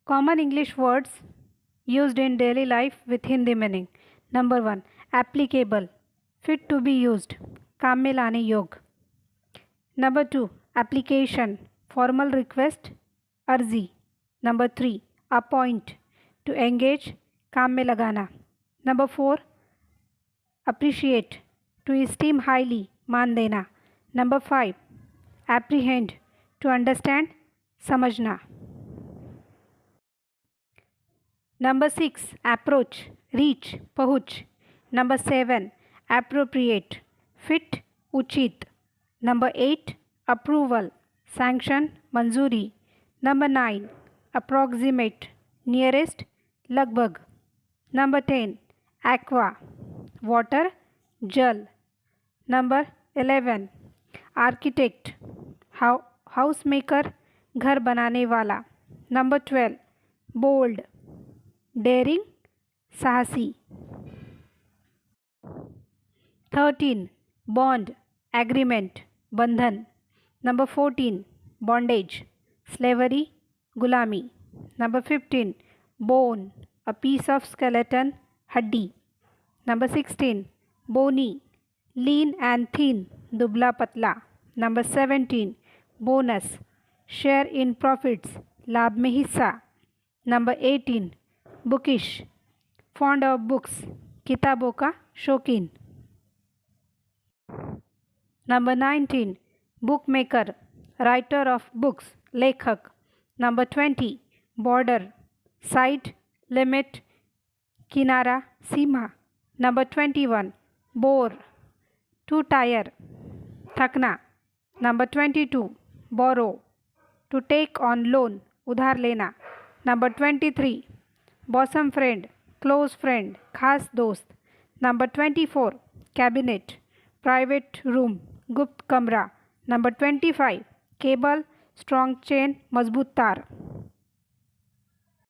Common English words used in daily life with Hindi meaning. Number 1. Applicable, fit to be used, काम में लाने योग्य. Number 2. Application, formal request, अर्जी. Number 3. Appoint, to engage, काम में लगाना. Number 4. Appreciate, to esteem highly, मान देना. Number 5. Apprehend, to understand, समझना. Number 6. Approach, reach, पहुँच. Number 7. Appropriate, fit, उचित. Number 8. Approval, sanction, मंजूरी. Number 9. Approximate, nearest, लगभग. Number 10. Aqua, water, जल. Number 11. Architect, house maker, घर बनाने वाला. Number 12. Bold, daring, साहसी. 13. Bond, agreement, बंधन. Number 14. Bondage, slavery, गुलामी. Number 15. Bone, a piece of skeleton, हड्डी. Number 16. Bony, lean and thin, दुबला पतला. Number 17. Bonus, share in profits, लाभ में हिस्सा. Number 18. Bookish, fond of books, किताबों का शौकीन. Number 19. Bookmaker, writer of books, लेखक. Number 20. Border, side, limit, किनारा, सीमा. Number 21. Bore, to tire, थकना. Number 22. Borrow, to take on loan, उधार लेना. Number 23. Bosom-friend, close friend, खास दोस्त. Number 24. Cabinet, private room, गुप्त कमरा. Number 25. Cable, strong chain, मजबूत तार.